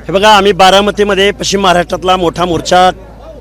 हे बघा, आम्ही बारामतीमध्ये पश्चिम महाराष्ट्रातला मोठा मोर्चा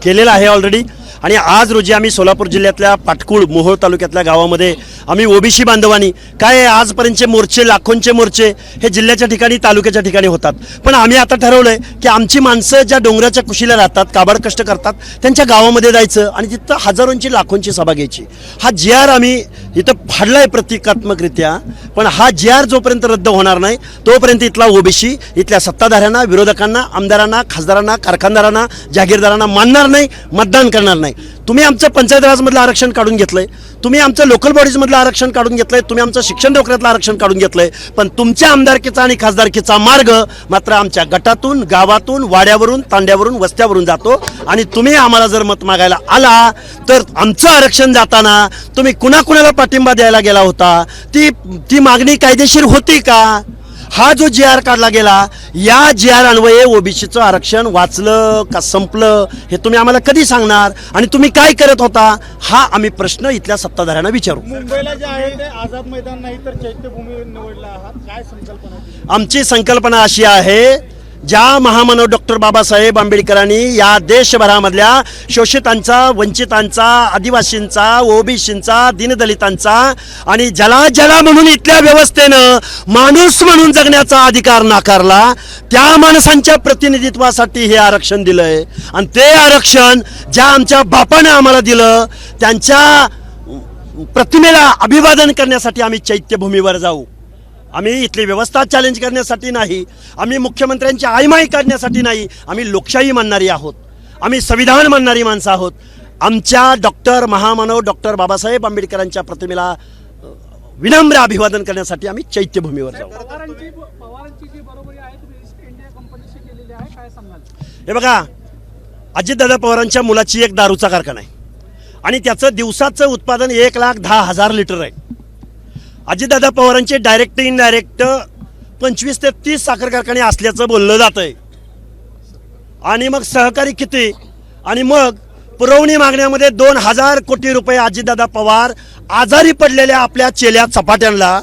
केलेला आहे ऑलरेडी आणि आज रोजी आम्ही सोलापूर जिल्ह्यातल्या पाटकुळ मोहोळ तालुक्यातल्या गावामध्ये आम्ही ओबीसी बांधवांनी काय आजपर्यंतचे मोर्चे लाखोंचे मोर्चे हे जिल्ह्याच्या ठिकाणी तालुक्याच्या ठिकाणी होतात, पण आम्ही आता ठरवलं आहे की आमची माणसं ज्या डोंगराच्या कुशीला राहतात, काबाड कष्ट करतात, त्यांच्या गावामध्ये जायचं आणि तिथं हजारोंची लाखोंची सभा घ्यायची. हा जी आर आम्ही इथं फाडला आहे प्रतिकात्मकरित्या, पण हा जी आर जोपर्यंत रद्द होणार नाही तोपर्यंत इथला ओबीसी इथल्या सत्ताधाऱ्यांना, विरोधकांना, आमदारांना, खासदारांना, कारखानदारांना, जागीरदारांना मानणार नाही, मतदान करणार नाही. तुम्ही आमचं पंचायत राजमधलं आरक्षण काढून घेतलंय, तुम्ही आमचं लोकल बॉडीजमधलं आरक्षण काढून घेतलंय, तुम्ही आमचं शिक्षण नोकऱ्यातलं आरक्षण काढून घेतलंय, पण तुमच्या आमदारकीचा आणि खासदारकीचा मार्ग मात्र आमच्या गटातून, गावातून, वाड्यावरून, तांड्यावरून, वस्त्यावरून जातो. आणि तुम्ही आम्हाला जर मत मागायला आला तर आमचं आरक्षण जाताना तुम्ही कुणाकुणाला पाठिंबा द्यायला गेला होता, ती मागणी कायदेशीर होती का? हा जो जी आर काढला गेला, या जी आर अन्वये ओबीसीचं आरक्षण वाचलं का संपलं हे तुम्ही आम्हाला कधी सांगणार आणि तुम्ही काय करत होता, हा आम्ही प्रश्न इथल्या सत्ताधाऱ्यांना विचारू. मुंबईला जे आहे ते आझाद मैदान नाही तर चैत्यभूमी निवडला आहात, काय संकल्पना? आमची संकल्पना अशी आहे, ज्या महामानव डॉक्टर बाबासाहेब आंबेडकरांनी या देशभरामधल्या शोषितांचा, वंचितांचा, आदिवासींचा, ओबीसींचा, दीनदलितांचा आणि ज्याला म्हणून इथल्या व्यवस्थेनं माणूस म्हणून जगण्याचा अधिकार नाकारला, त्या माणसांच्या प्रतिनिधित्वासाठी हे आरक्षण दिलंय. आणि ते आरक्षण ज्या आमच्या बापानं आम्हाला दिलं, त्यांच्या प्रतिमेला अभिवादन करण्यासाठी आम्ही चैत्यभूमीवर जाऊ. आम्ही इथली व्यवस्था चॅलेंज करण्यासाठी नाही, आम्ही मुख्यमंत्र्यांची आयमाई काढण्यासाठी नाही, आम्ही लोकशाही मानणारी आहोत, आम्ही संविधान मानणारी माणसं आहोत. आमच्या महामानव डॉक्टर बाबासाहेब आंबेडकरांच्या प्रतिमेला विनम्र अभिवादन करण्यासाठी आम्ही चैत्यभूमीवर जाऊ. हे बघा, अजितदादा पवारांच्या मुलाची एक दारूचा कारखाना आहे आणि त्याचं दिवसाचं उत्पादन 1,10,000 लिटर आहे. अजितदादा पवारांचे डायरेक्ट इनडायरेक्ट 25 ते 30 साखर कारखाने असल्याचं बोललं जात आहे. आणि मग सहकारी किती, आणि मग पुरवणी मागण्यामध्ये 2,000 कोटी रुपये अजितदादा पवार आजारी पडलेल्या आपल्या चेल्या चपाट्यांना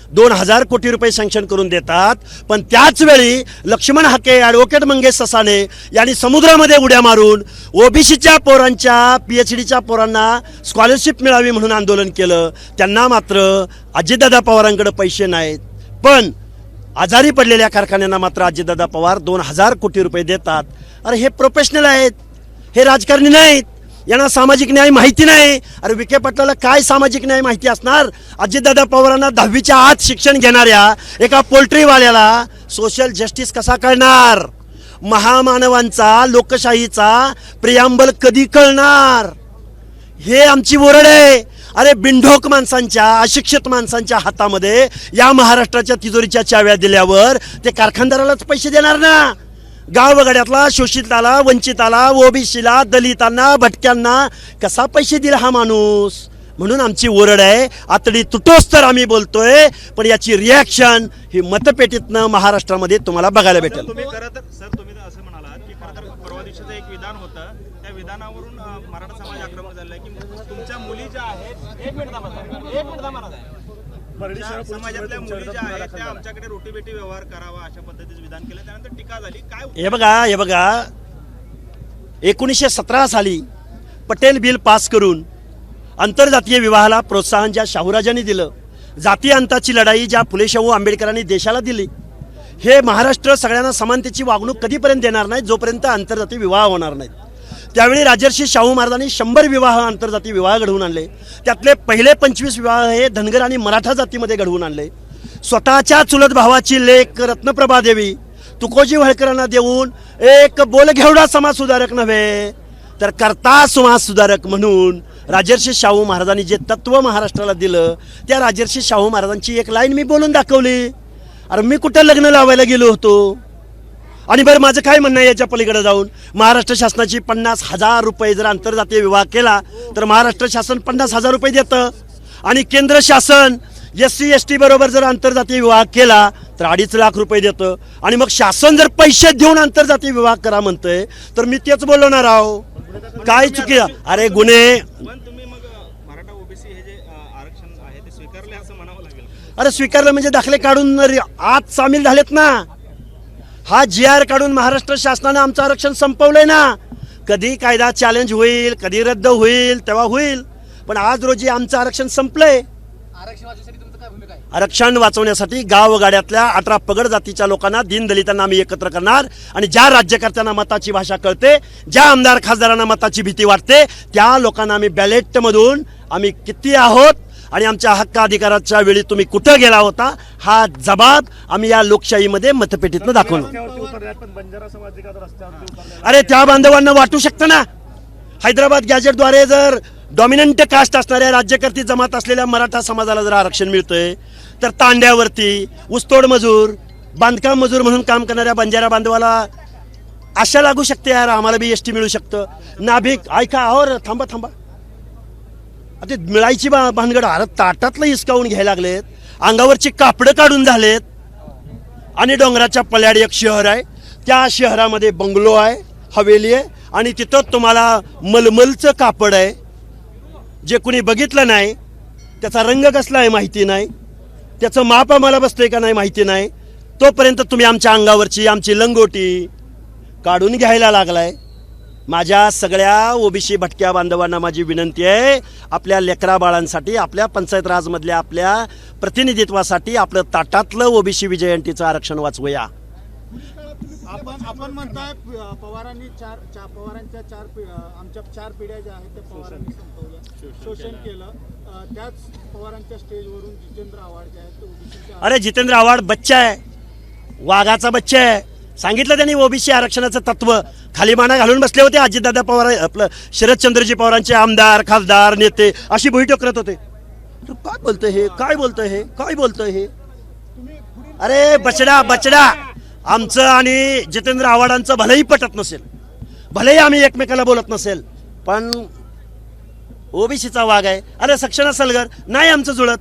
2,000 कोटी रुपये सँक्शन करून देतात. पण त्याच वेळी लक्ष्मण हाके, ॲडव्होकेट मंगेश ससाने यांनी समुद्रामध्ये उड्या मारून ओबीसीच्या पोरांच्या, PhDच्या पोरांना स्कॉलरशिप मिळावी म्हणून आंदोलन केलं. त्यांना मात्र अजितदादा पवारांकडे पैसे नाहीत, पण आजारी पडलेल्या कारखान्यांना मात्र अजितदादा पवार 2,000 कोटी रुपये देतात. अरे हे प्रोफेशनल आहेत, हे राजकारणी नाहीत, यांना सामाजिक न्याय माहिती नाही. अरे विखे पाटलाला काय सामाजिक न्याय माहिती असणार? अजितदादा पवारांना 10वीच्या आत शिक्षण घेणाऱ्या एका पोल्ट्रीवाल्याला सोशल जस्टिस कसा कळणार? महामानवांचा, लोकशाहीचा प्रियांबल कधी कळणार? हे आमची ओरड आहे. अरे बिंढोक माणसांच्या, अशिक्षित माणसांच्या हातामध्ये या महाराष्ट्राच्या तिजोरीच्या चाव्या दिल्यावर ते कारखानदारालाच पैसे देणार ना. गावगाड्यातला, शोषिताला, वंचिताला, ओबीसीला, दलितांना, भटक्यांना कसा पैसे दिला हा माणूस? म्हणून आमची ओरड आहे. आतडी तुटोस तर आम्ही बोलतोय, पण याची रिॲक्शन ही मतपेटीतनं महाराष्ट्रामध्ये तुम्हाला बघायला भेटेल. तुम्ही असं म्हणालात की खरं तर परवा दिवशीचं एक विधान होतं, त्या विधानावरून मराठा समाज आक्रमक झाला की तुमच्या मुली ज्या आहेत, एक मिनिट समाजातल्या मुली ज्या आहेत त्या आमच्याकडे रोटीबेटी व्यवहार करावा अशा पद्धतीचं विधान केलं, त्यानंतर टीका झाली. काय हे बघा 1917 साली पटेल बिल पास करून आंतरजातीय विवाहाला प्रोत्साहन ज्या शाहूराजांनी दिलं, जाती अंताची लढाई ज्या फुले शाहू आंबेडकरांनी देशाला दिली, हे महाराष्ट्र सगळ्यांना समानतेची वागणूक कधीपर्यंत देणार नाही जोपर्यंत आंतरजातीय विवाह होणार नाहीत. त्यावेळी राजर्षी शाहू महाराजांनी 100 विवाह, आंतरजातीय विवाह घडवून आणले. त्यातले पहिले 25 विवाह हे धनगर आणि मराठा जातीमध्ये घडवून आणले. स्वतःच्या चुलत भावाची लेक रत्नप्रभा देवी तुकोजी होळकरांना देऊन एक बोलघेवडा समाज सुधारक नव्हे तर कर्ता समाज सुधारक म्हणून राजर्षी शाहू महाराजांनी जे तत्व महाराष्ट्राला दिलं, त्या राजर्षी शाहू महाराजांची एक लाईन मी बोलून दाखवली. अरे मी कुठं लग्न लावायला गेलो होतो? आणि बरं माझं काय म्हणणं आहे याच्या पलीकडे जाऊन, महाराष्ट्र शासनाची 50,000 रुपये जर आंतरजातीय विवाह केला तर महाराष्ट्र शासन 50,000 रुपये देतं. आणि केंद्र शासन SC ST बरोबर जर आंतरजातीय विवाह केला तर 2.5 लाख रुपये देतं. आणि मग शासन जर पैसे देऊन आंतरजातीय विवाह करा म्हणतंय तर मी तेच बोलवणार आहो. काय चुकी? अरे गुन्हे. अरे स्वीकारलं म्हणजे दाखले काढून आत सामील झालेत ना. हा GR काढून महाराष्ट्र शासनानं आमचं आरक्षण संपवलंय ना. कधी कायदा चॅलेंज होईल, कधी रद्द होईल, तेव्हा होईल, पण आज रोजी आमचं आरक्षण संपलंय. आरक्षण वाचवण्यासाठी गावगाड्यातल्या 18 पगड जातीच्या लोकांना, दीनदलितांना आम्ही एकत्र करणार आणि ज्या राज्यकर्त्यांना मताची भाषा कळते, ज्या आमदार खासदारांना मताची भीती वाटते, त्या लोकांना आम्ही बॅलेटमधून आम्ही किती आहोत आणि आमच्या हक्क अधिकाराच्या वेळी तुम्ही कुठं गेला होता, हा जबाब आम्ही या लोकशाहीमध्ये मतपेटीतनं दाखवणार. अरे त्या बांधवांना वाटू शकतं ना. हैदराबाद गॅजेटद्वारे जर डॉमिनंट कास्ट असणाऱ्या राज्यकर्ती जमात असलेल्या मराठा समाजाला जर आरक्षण मिळतंय, तर तांड्यावरती ऊसतोड मजूर, बांधकाम मजूर म्हणून काम करणाऱ्या बंजारा बांधवाला आशा लागू शकते, यार आम्हाला बी ST मिळू शकतं. नाभिक ऐका, और थांबा थांबा, आता मिळायची भानगड. अरे ताटातलं हिसकावून घ्यायला लागलेत, अंगावरची कापडं काढून झालेत. आणि डोंगराच्या पल्याड एक शहर आहे, त्या शहरामध्ये बंगलो आहे, हवेली आहे, आणि तिथं तुम्हाला मलमलचं कापड आहे. जे कुणी बघितलं नाही, त्याचा रंग कसला आहे माहिती नाही, त्याचं माप आम्हाला बसतंय का नाही माहिती नाही, तोपर्यंत तुम्ही आमच्या अंगावरची आमची लंगोटी काढून घ्यायला लागलाय. माझ्या सगळ्या OBC भटक्या बांधवांना माझी विनंती आहे, आपल्या लेकरा बाळांसाठी, आपल्या पंचायत राजमधल्या आपल्या प्रतिनिधित्वासाठी आपलं ताटातलं OBC विजयंतीचं आरक्षण वाचवूया. आपण म्हणताय पवारांच्या आमच्या 4 पिढ्या ज्या आहेत त्या पवारांनी संपवल्या, शोषण केलं. त्याच पवारांच्या स्टेजवरून जितेंद्र आव्हाड जे आहेत, अरे जितेंद्र आव्हाड बच्चा आहे, वाघाचा बच्चा आहे. सांगितलं त्यांनी OBC आरक्षणाचं तत्व, खाली माना घालून बसले होते. अजितदादा पवार, आपलं शरदचंद्रजी पवारांचे आमदार खासदार नेते अशी भुईटो करत होते. काय बोलतोय हे, काय बोलतोय हे, काय बोलतोय हे. अरे बचडा, आमचं आणि जितेंद्र आव्हाडांचं भलेही पटत नसेल, भलेही आम्ही एकमेकाला बोलत नसेल, पण OBCचा वाघ आहे. अरे सक्षणा सलगर नाही आमचं जुळत,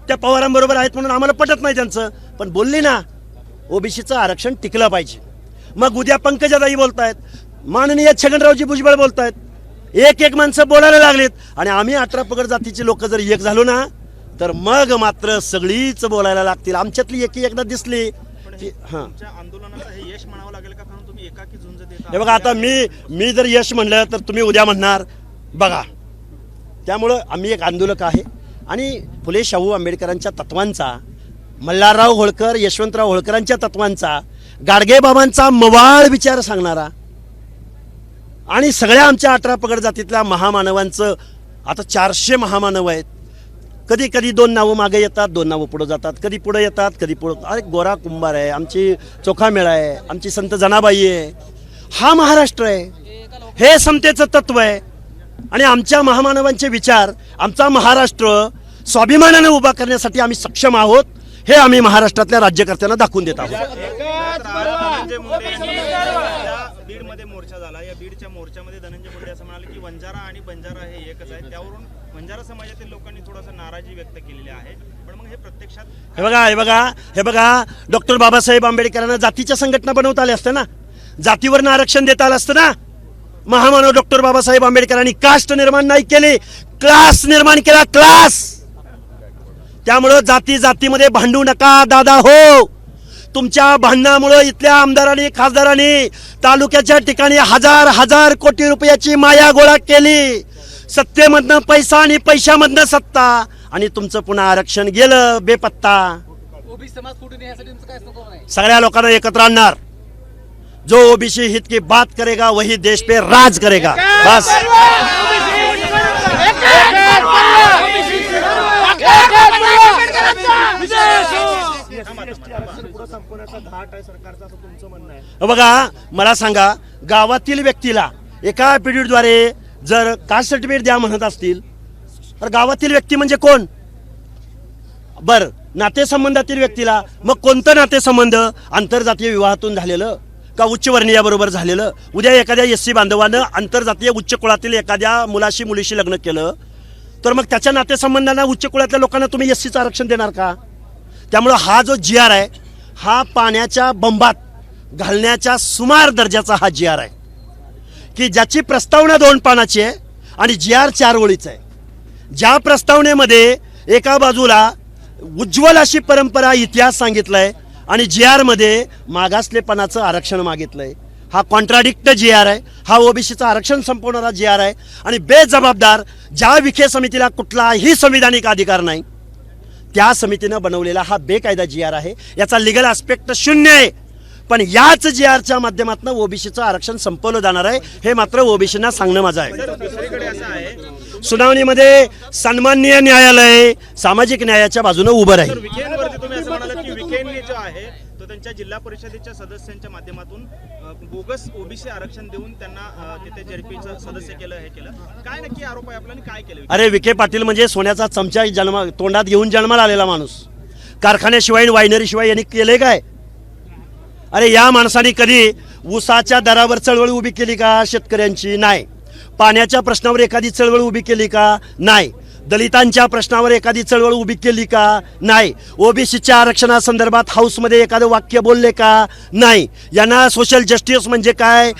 त्या पवारांबरोबर आहेत म्हणून आम्हाला पटत नाही त्यांचं, पण बोलली ना OBCचं आरक्षण टिकलं पाहिजे. मग उद्या पंकजाताई बोलतायत, माननीय छगनरावजी भुजबळ बोलतायत, एक माणसं बोलायला लागलेत, आणि आम्ही 18 पगड जातीचे लोक जर एक झालो ना, तर मग मात्र सगळीच बोलायला लागतील. आमच्यातली एकदा दिसली. आंदोलनाला हे यश म्हणावं लागेल का, कारण तुम्ही एकाकी झुंज देता. हे बघा, आता मी जर यश म्हणलं तर तुम्ही उद्या म्हणणार बघा. त्यामुळं आम्ही एक आंदोलक आहे आणि फुले शाहू आंबेडकरांच्या तत्वांचा, मल्हारराव होळकर, यशवंतराव होळकरांच्या तत्वांचा, गाडगेबाबांचा मवाळ विचार सांगणारा आणि सगळ्या आमच्या 18 पगड जातीतल्या महामानवांचं, आता 400 महामानव आहेत. कधी कधी 2 नावं मागे येतात, 2 नावं पुढे जातात, कधी पुढे येतात, कधी पुढे. अरे गोरा कुंभार आहे, आमची चोखामेळा आहे, आमची संत जनाबाई आहे. हा महाराष्ट्र आहे, हे समतेचं तत्व आहे. आणि आमच्या महामानवांचे विचार, आमचा महाराष्ट्र स्वाभिमानाने उभा करण्यासाठी आम्ही सक्षम आहोत, हे आम्ही महाराष्ट्रातल्या राज्यकर्त्यांना दाखवून देत आहोत. बीडमध्ये मोर्चा झाला, या बीडच्या मोर्चामध्ये धनंजय मुंडे असं म्हणाले की वंजारा आणि बंजारा हे एकच आहे. त्यावरून बंजारा समाजातील लोकांनी थोडासा नाराजी व्यक्त केलेली आहे. पण मग हे प्रत्यक्षात हे बघा डॉक्टर बाबासाहेब आंबेडकरांना जातीच्या संघटना बनवता आल्या असतं ना, जातीवरनं आरक्षण देता आलं असतं ना. महामानव डॉक्टर बाबासाहेब आंबेडकरांनी कास्ट निर्माण नाही केली, क्लास निर्माण केला, क्लास. त्यामुळं जातीमध्ये भांडू नका दादा हो. तुमच्या भांडणामुळे इथल्या आमदारांनी खासदारांनी तालुक्याच्या ठिकाणी हजार कोटी रुपयाची माया गोळा केली. सत्तेमधनं पैसा आणि पैशामधनं सत्ता, आणि तुमचं पुन्हा आरक्षण गेलं बेपत्ता. सगळ्या लोकांना एकत्र आणणार. जो OBC हित की बात करेगा वही देश पे राज करेगा. बस. बघा मला सांगा, गावातील व्यक्तीला एका पिढीद्वारे जर कास्ट सर्टिफिकेट द्या म्हणत असतील, तर गावातील व्यक्ती म्हणजे कोण? बर, नातेसंबंधातील व्यक्तीला. मग कोणतं नातेसंबंध? आंतरजातीय विवाहातून झालेलं का उच्चवर्णीयाबरोबर झालेलं? उद्या एखाद्या SC बांधवानं आंतरजातीय उच्च कुळातील एखाद्या मुलीशी लग्न केलं, तर मग त्याच्या नातेसंबंधांना, उच्च कुळातल्या लोकांना तुम्ही SCचं आरक्षण देणार का? त्यामुळं हा जो GR आहे, हा पाण्याच्या बंबात घालण्याच्या सुमार दर्जाचा हा GR आहे, की ज्याची प्रस्तावना 2 पानाची आहे आणि GR 4 ओळीचा आहे. ज्या प्रस्तावनेमध्ये एका बाजूला उज्ज्वल अशी परंपरा, इतिहास सांगितलाय, आणि जी आरमध्ये मागासलेपणाचं आरक्षण मागितलंय. हा कॉन्ट्राडिक्ट जी आर आहे, हा ओबीसीचं आरक्षण संपवणारा जी आर आहे. आणि बेजबाबदार, ज्या विखे समितीला कुठलाही संविधानिक अधिकार नाही त्या समितीनं बनवलेला हा बेकायदा जी आर आहे. याचा लिगल ॲस्पेक्ट शून्य आहे. पण याच जी आरच्या माध्यमातून ओबीसीचं आरक्षण संपवलं जाणार आहे, हे मात्र ओबीसींना सांगणं माझं आहे. दुसरीकडे असं आहे सुनावणीमध्ये सन्माननीय न्यायालय सामाजिक न्यायाच्या बाजूने उभं राहील. तर विखेंवरती तुम्ही असं म्हणालात की विखेंनी जो आहे तो त्यांच्या जिल्हा परिषदेच्या सदस्यांच्या माध्यमातून बोगस ओबीसी आरक्षण देऊन त्यांना तिथे जेडपीचं सदस्य केलं, हे केलं. काय नक्की आरोप आहे आपला आणि काय केलं? अरे विखे पाटील म्हणजे सोन्याचा चमचा तोंडात घेऊन जन्माला आलेला माणूस. कारखान्याशिवाय वायनरीशिवाय यांनी केले काय? अरे या माणसाने कधी ऊसाच्या दरावर चळवळ उभी केली का? शेतकऱ्यांची नाही. पाण्याच्या प्रश्नावर एखादी चळवळ उभी केली का? नाही. दलितांच्या प्रश्नावर एखादी चळवळ उभी केली का? नाही. ओबीसीच्या आरक्षणासंदर्भात हाऊसमध्ये एखादं वाक्य बोलले का? नाही. यांना सोशल जस्टिस म्हणजे काय,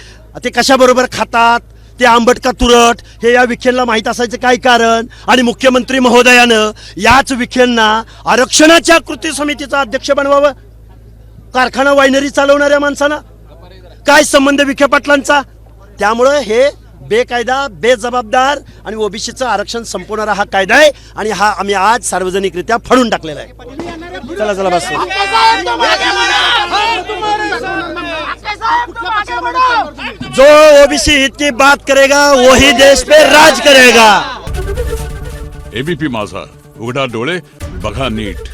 ते कशाबरोबर खातात, ते आंबट का तुरट, हे या विखेंना माहीत असायचं काय कारण? आणि मुख्यमंत्री महोदयानं याच विखेंना आरक्षणाच्या कृती समितीचा अध्यक्ष बनवावं. कारखाना वायनरी चालवणाऱ्या माणसांना काय संबंध विखे पाटलांचा? त्यामुळं हे बेकायदा, बेजबाबदार आणि ओबीसीचं आरक्षण संपवणारा हा कायदा आहे आणि हा आम्ही आज सार्वजनिकरित्या फाडून टाकलेला आहे. चला चला बस. जो ओबीसी हित की बात करेगा वही देश पे राज करेगा. एबीपी माझा, उघडा डोळे बघा नीट.